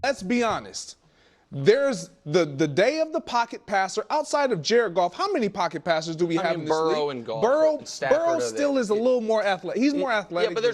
let's be honest. There's the day of the pocket passer outside of Jared Goff. How many pocket passers do we have in this Burrow league? and Goff. Burrow still is a little more athletic. He's more athletic. Yeah, but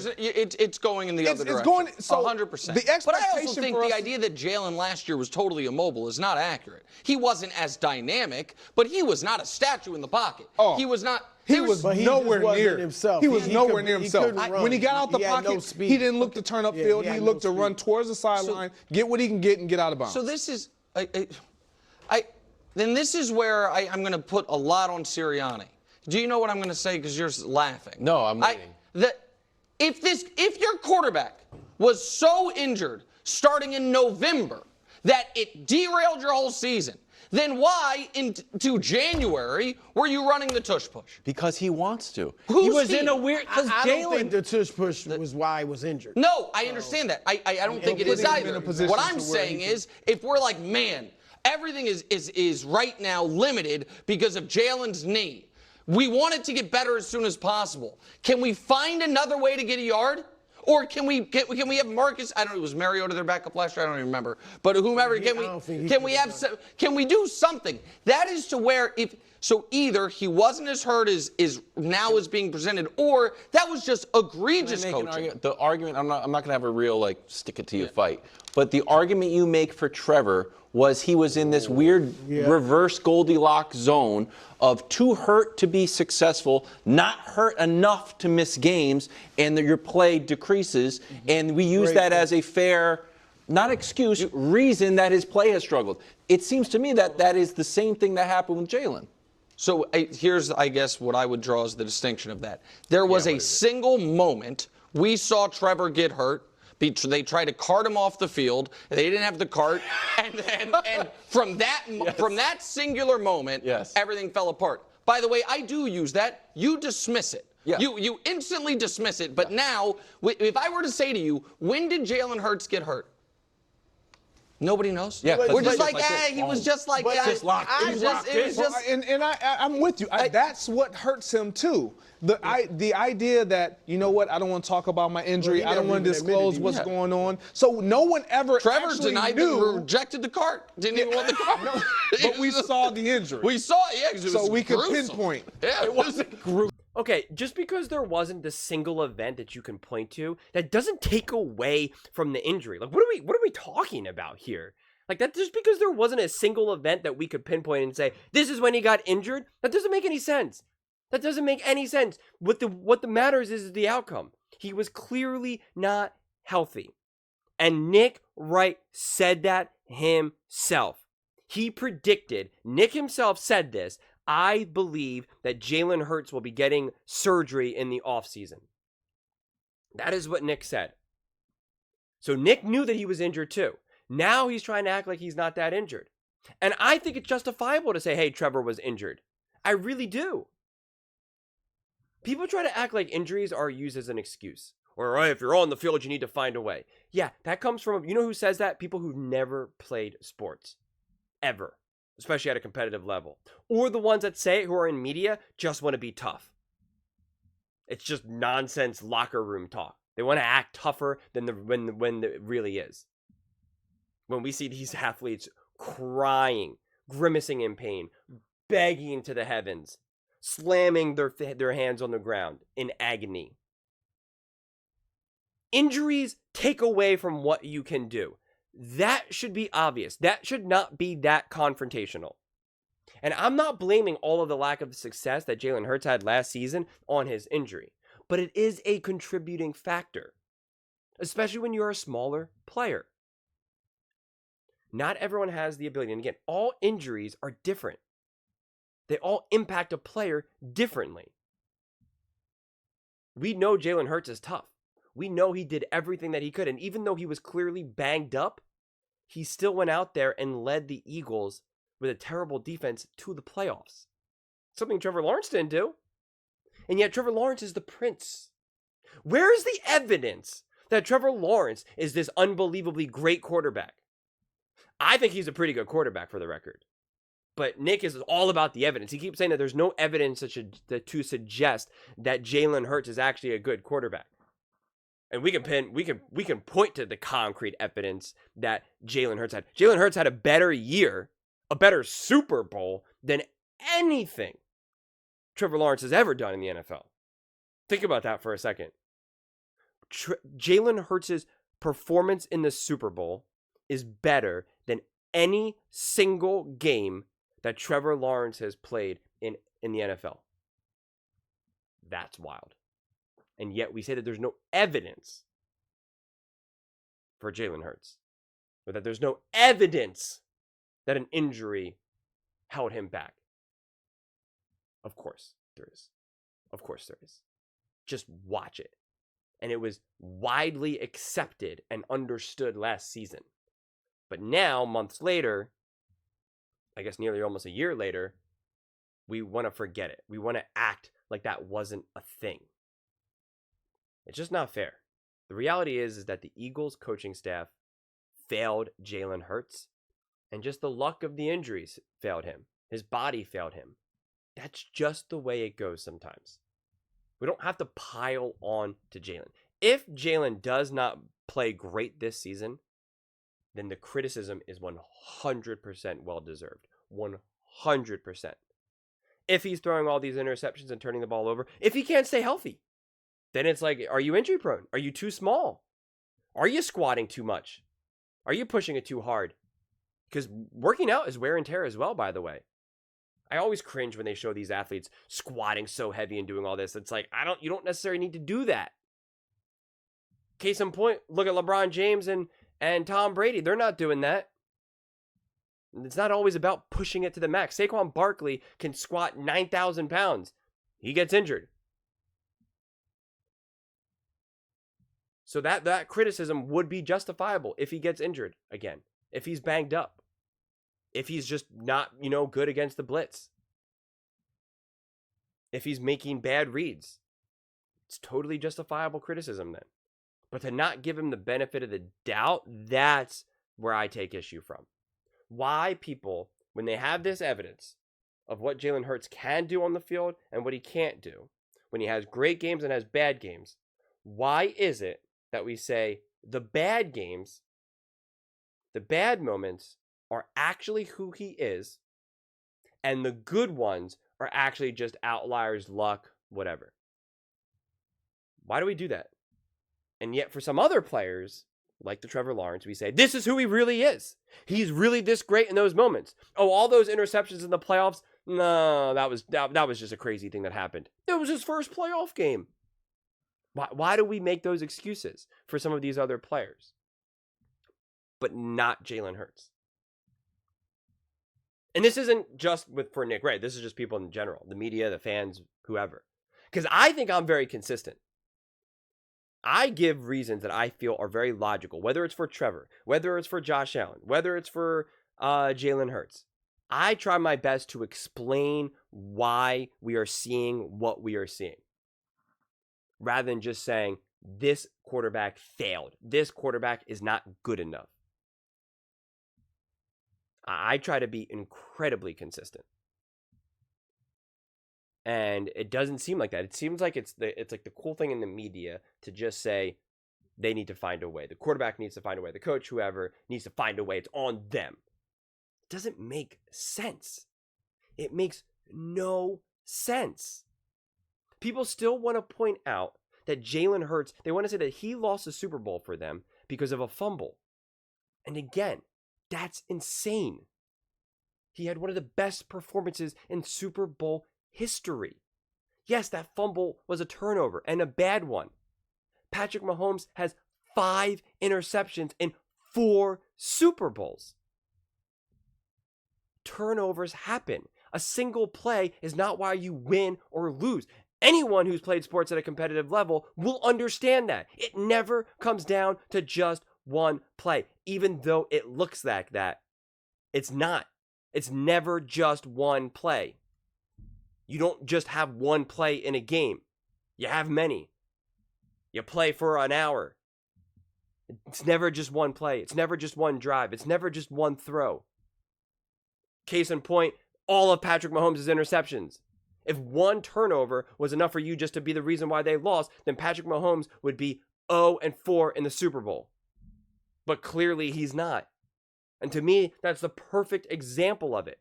it's going in the other direction. It's going 100%. The expectation but I also think for the us, idea that Jalen last year was totally immobile is not accurate. He wasn't as dynamic, but he was not a statue in the pocket. Oh. He was not. He was nowhere near himself. He was nowhere near himself. When he got out the pocket, he didn't look to turn upfield. He looked to run towards the sideline, get what he can get, and get out of bounds. So this is, then this is where I'm going to put a lot on Sirianni. Do you know what I'm going to say? Because you're laughing. No, I'm waiting. If your quarterback was so injured starting in November that it derailed your whole season, then why into January were you running the tush push? Because he wants to. He was in a weird. I don't think the tush push was why he was injured. No, I understand that. I don't think it is either. What I'm saying is, if we're like, man, everything is right now limited because of Jalen's knee. We want it to get better as soon as possible. Can we find another way to get a yard? Or can we have Marcus? I don't know. Was Mariota their backup last year? I don't even remember. But whomever, can we do something? That is to where either he wasn't as hurt as now is being presented, or that was just egregious coaching. The argument, I'm not going to have a real stick it to you fight, but the argument you make for Trevor was he was in this weird reverse Goldilocks zone of too hurt to be successful, not hurt enough to miss games, and your play decreases. And we use that as a fair, not excuse, reason that his play has struggled. It seems to me that is the same thing that happened with Jalen. So here's, I guess, what I would draw as the distinction of that. There was a single moment we saw Trevor get hurt. They tried to cart him off the field. They didn't have the cart, and from that singular moment, everything fell apart. By the way, I do use that. You dismiss it. Yeah. You instantly dismiss it. But now, if I were to say to you, when did Jalen Hurts get hurt? Nobody knows. Yeah, we're just like, he was just like, I'm with you. That's what hurts him too. The idea that, you know what, I don't want to talk about my injury. I don't want to disclose what's going on. So no one ever Trevor's denied rejected the cart. Didn't even want the cart. No, but we saw the injury. We saw it, yeah. So we could pinpoint. Yeah, it wasn't gruesome. Okay, just because there wasn't the single event that you can point to, that doesn't take away from the injury. Like, what are we talking about here? Like, that just because there wasn't a single event that we could pinpoint and say, this is when he got injured, that doesn't make any sense. That doesn't make any sense. What the matters is the outcome. He was clearly not healthy. And Nick Wright said that himself. He predicted, Nick himself said this, I believe that Jalen Hurts will be getting surgery in the offseason. That is what Nick said. So Nick knew that he was injured too. Now he's trying to act like he's not that injured. And I think it's justifiable to say, hey, Trevor was injured. I really do. People try to act like injuries are used as an excuse. Or if you're on the field, you need to find a way. Yeah, that comes from, you know who says that? People who've never played sports. Ever. Especially at a competitive level. Or the ones that say it who are in media just want to be tough. It's just nonsense locker room talk. They want to act tougher than when it really is. When we see these athletes crying, grimacing in pain, begging to the heavens, slamming their hands on the ground in agony. Injuries take away from what you can do. That should be obvious. That should not be that confrontational. And I'm not blaming all of the lack of success that Jalen Hurts had last season on his injury. But it is a contributing factor. Especially when you're a smaller player. Not everyone has the ability. And again, all injuries are different. They all impact a player differently. We know Jalen Hurts is tough. We know he did everything that he could. And even though he was clearly banged up, he still went out there and led the Eagles with a terrible defense to the playoffs. Something Trevor Lawrence didn't do. And yet Trevor Lawrence is the prince. Where is the evidence that Trevor Lawrence is this unbelievably great quarterback? I think he's a pretty good quarterback, for the record. But Nick is all about the evidence. He keeps saying that there's no evidence to suggest that Jalen Hurts is actually a good quarterback. And we can point to the concrete evidence that Jalen Hurts had. Jalen Hurts had a better year, a better Super Bowl than anything Trevor Lawrence has ever done in the NFL. Think about that for a second. Jalen Hurts' performance in the Super Bowl is better than any single game that Trevor Lawrence has played in the NFL. That's wild. And yet we say that there's no evidence for Jalen Hurts. Or that there's no evidence that an injury held him back. Of course there is. Of course there is. Just watch it. And it was widely accepted and understood last season. But now, months later, I guess nearly almost a year later, we want to forget it. We want to act like that wasn't a thing. It's just not fair. The reality is that the Eagles coaching staff failed Jalen Hurts, and just the luck of the injuries failed him. His body failed him. That's just the way it goes sometimes. We don't have to pile on to Jalen. If Jalen does not play great this season, then the criticism is 100% well-deserved. 100%. If he's throwing all these interceptions and turning the ball over, if he can't stay healthy, then it's like, are you injury prone? Are you too small? Are you squatting too much? Are you pushing it too hard? Because working out is wear and tear as well, by the way. I always cringe when they show these athletes squatting so heavy and doing all this. It's like, you don't necessarily need to do that. Case in point, look at LeBron James and Tom Brady. They're not doing that. It's not always about pushing it to the max. Saquon Barkley can squat 9,000 pounds. He gets injured. So that criticism would be justifiable if he gets injured again. If he's banged up. If he's just not, good against the blitz. If he's making bad reads. It's totally justifiable criticism then. But to not give him the benefit of the doubt, that's where I take issue from. Why people, when they have this evidence of what Jalen Hurts can do on the field and what he can't do, when he has great games and has bad games, why is it that we say the bad games, the bad moments are actually who he is, and the good ones are actually just outliers, luck, whatever? Why do we do that? And yet for some other players, like the Trevor Lawrence, we say, this is who he really is. He's really this great in those moments. Oh, all those interceptions in the playoffs? No, that was just a crazy thing that happened. It was his first playoff game. Why do we make those excuses for some of these other players? But not Jalen Hurts. And this isn't just for Nick Wright. This is just people in general. The media, the fans, whoever. Because I think I'm very consistent. I give reasons that I feel are very logical, whether it's for Trevor, whether it's for Josh Allen, whether it's for Jalen Hurts. I try my best to explain why we are seeing what we are seeing, rather than just saying, this quarterback failed. This quarterback is not good enough. I try to be incredibly consistent. And it doesn't seem like that. It seems like it's like the cool thing in the media to just say they need to find a way. The quarterback needs to find a way. The coach, whoever, needs to find a way. It's on them. It doesn't make sense. It makes no sense. People still want to point out that Jalen Hurts, they want to say that he lost the Super Bowl for them because of a fumble. And again, that's insane. He had one of the best performances in Super Bowl history. Yes, that fumble was a turnover and a bad one. Patrick Mahomes has 5 interceptions in 4 Super Bowls. Turnovers happen. A single play is not why you win or lose. Anyone who's played sports at a competitive level will understand that. It never comes down to just one play. Even though it looks like that, it's not. It's never just one play. You don't just have one play in a game. You have many. You play for an hour. It's never just one play. It's never just one drive. It's never just one throw. Case in point, all of Patrick Mahomes' interceptions. If one turnover was enough for you just to be the reason why they lost, then Patrick Mahomes would be 0-4 in the Super Bowl. But clearly he's not. And to me, that's the perfect example of it.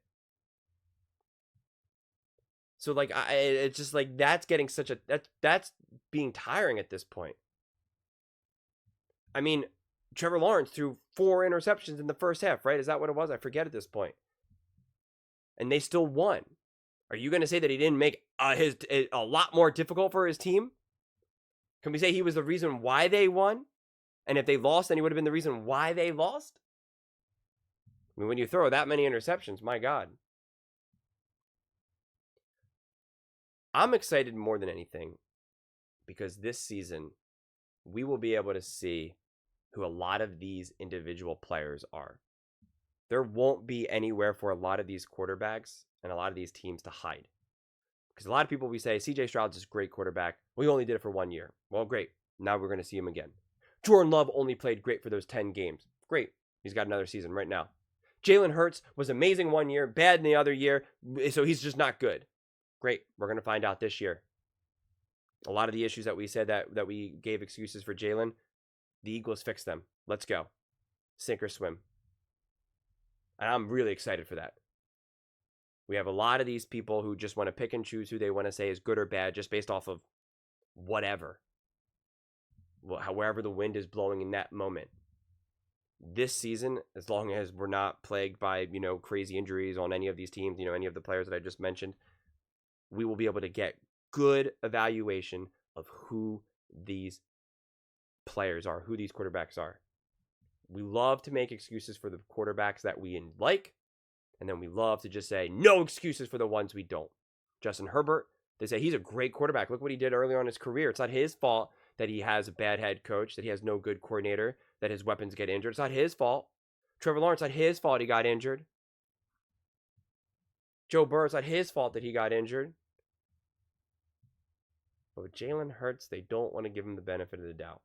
So like it's just like that's getting such a that's being tiring at this point. I mean, Trevor Lawrence threw 4 interceptions in the first half, right? Is that what it was? I forget at this point. And they still won. Are you going to say that he didn't make a lot more difficult for his team? Can we say he was the reason why they won? And if they lost, then he would have been the reason why they lost? I mean, when you throw that many interceptions, my God. I'm excited more than anything because this season we will be able to see who a lot of these individual players are. There won't be anywhere for a lot of these quarterbacks and a lot of these teams to hide. Because a lot of people, we say, CJ Stroud's this great quarterback. We only did it for 1 year. Well, great. Now we're going to see him again. Jordan Love only played great for those 10 games. Great. He's got another season right now. Jalen Hurts was amazing 1 year, bad in the other year, so he's just not good. Great. We're going to find out this year. A lot of the issues that we said that we gave excuses for Jalen, the Eagles fixed them. Let's go. Sink or swim. And I'm really excited for that. We have a lot of these people who just want to pick and choose who they want to say is good or bad just based off of whatever. Well, however the wind is blowing in that moment. This season, as long as we're not plagued by, crazy injuries on any of these teams, any of the players that I just mentioned, we will be able to get good evaluation of who these players are, who these quarterbacks are. We love to make excuses for the quarterbacks that we like, and then we love to just say no excuses for the ones we don't. Justin Herbert, they say he's a great quarterback. Look what he did earlier on in his career. It's not his fault that he has a bad head coach, that he has no good coordinator, that his weapons get injured. It's not his fault. Trevor Lawrence, not his fault he got injured. Joe Burrow, it's not his fault that he got injured. But with Jalen Hurts, they don't want to give him the benefit of the doubt.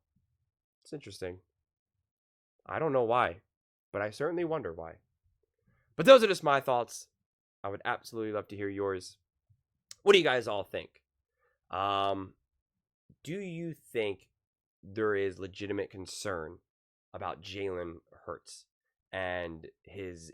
It's interesting. I don't know why, but I certainly wonder why. But those are just my thoughts. I would absolutely love to hear yours. What do you guys all think? Do you think there is legitimate concern about Jalen Hurts and his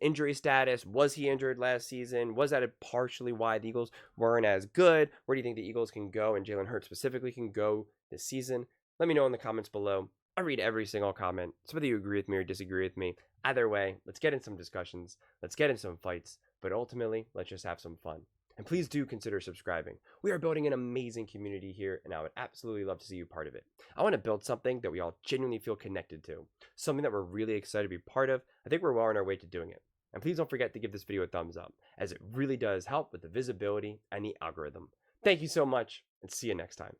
injury status? Was he injured last season? Was that partially why the Eagles weren't as good? Where do you think the Eagles can go and Jalen Hurts specifically can go this season? Let me know in the comments below. I read every single comment. So whether you agree with me or disagree with me, either way, let's get in some discussions. Let's get in some fights. But ultimately, let's just have some fun. And please do consider subscribing. We are building an amazing community here, and I would absolutely love to see you part of it. I want to build something that we all genuinely feel connected to. Something that we're really excited to be part of. I think we're well on our way to doing it. And please don't forget to give this video a thumbs up, as it really does help with the visibility and the algorithm. Thank you so much, and see you next time.